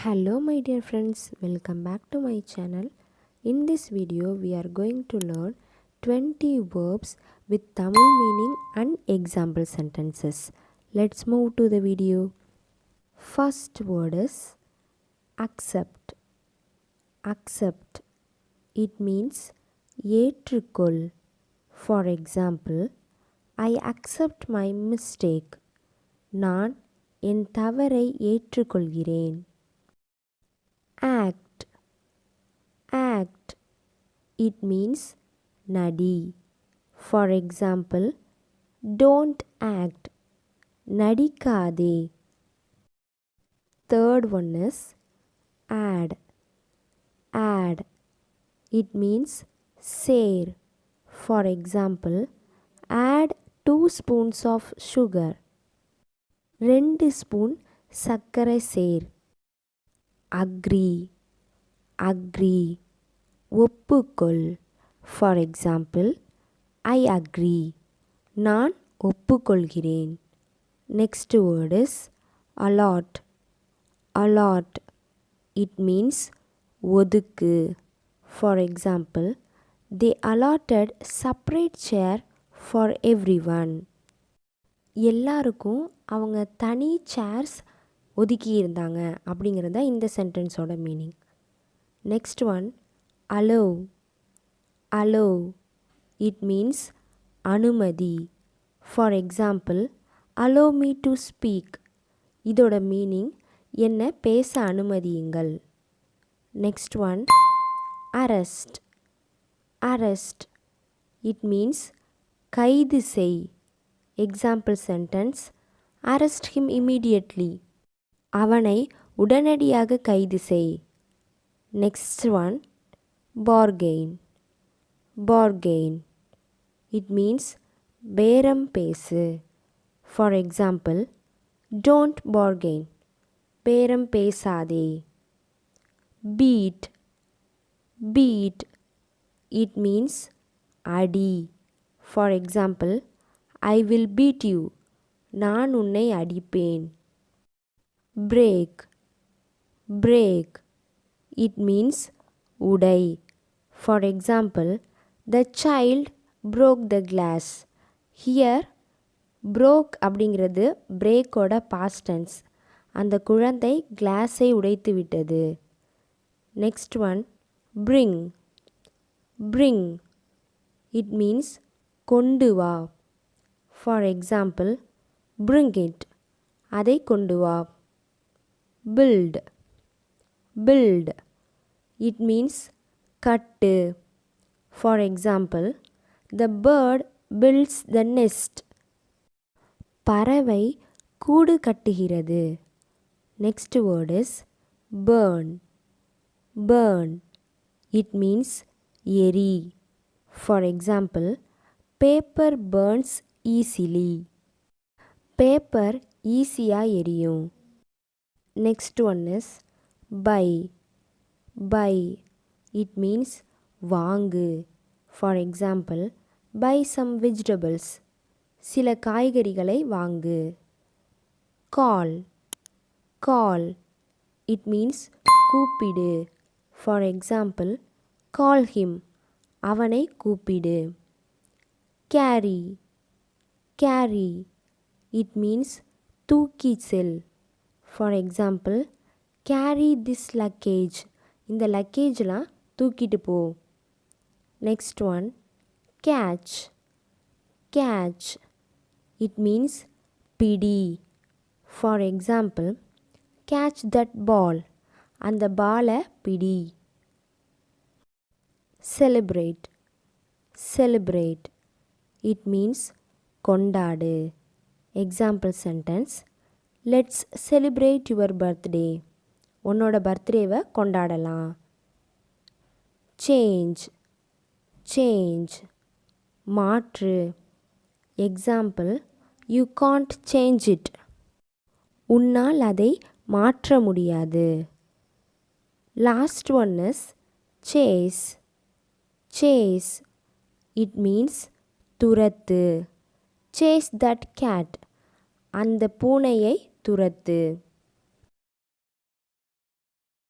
Hello my dear friends, welcome back to my channel. In this video we are going to learn 20 verbs with Tamil meaning and example sentences. Let's move to the video. First word is accept. Accept. It means ஏற்றுக்கொள். For example, I accept my mistake. நான் என் தவறை ஏற்றுக்கொள்கிறேன். Act. Act. It means nadi. For example, don't act. Nadikade. Third one is add. Add. It means share. For example, add 2 spoons of sugar. 2 spoon சர்க்கரை சேர். Agree. Agree. ஒப்புக்கொள். For example, I agree. நான் ஒப்புக்கொள்கிறேன். Next word is allot. Allot. It means ஒதுக்கு. For example, they allotted separate chair for everyone. எல்லாருக்கும் அவங்க தனி chairs ஒதுக்கி இருந்தாங்க அப்படிங்கிறத இந்த சென்டென்ஸோட meaning. Next one allow. Allow. It means அனுமதி. For example, allow me to speak. இதோட மீனிங் என்ன பேச அனுமதியுங்கள். Next one arrest. Arrest. It means கைது செய். Example sentence, arrest him immediately. அவனை உடனடியாக கைது செய். Next one, bargain. Bargain. It means பேரம் பேசு. For example, don't bargain. பேரம் பேசாதே. Beat. Beat. It means அடி. For example, I will beat you. நான் உன்னை அடிப்பேன். Break. Break. It means உடை. For example, the child broke the glass. Here, broke அப்படிங்கிறது breakோட past tense. அந்த குழந்தை கிளாஸை உடைத்து விட்டது. Next one, bring. Bring. It means கொண்டு வா. For example, bring it. அதை கொண்டு வா. Build. Build. It means cut. For example, the bird builds the nest. பறவை கூடு கட்டுகிறது. Next word is burn. Burn. It means எரி. For example, paper burns easily. Paper ஈஸியா எரியும். Next one is buy. Buy. It means வாங்கு. For example, buy some vegetables. சில காய்கறிகளை வாங்கு. Call. Call. It means கூப்பிடு. For example, call him. அவனை கூப்பிடு. Carry. Carry. It means தூக்கி செல். For example, carry this luggage. இந்த லக்கேஜ்லாம் தூக்கிட்டு போ. Next one, catch. Catch. It means பிடி. For example, catch that ball. அந்த பாலை பிடி. Celebrate. Celebrate. It means கொண்டாடு. Example sentence, let's celebrate your birthday. உன்னோட பர்த்டேவை கொண்டாடலாம். Change. Change. மாற்று. Example, you can't change it. உன்னால் அதை மாற்ற முடியாது. Last one is chase. Chase. It means துரத்து. Chase that cat. அந்த பூனையை துரத்து.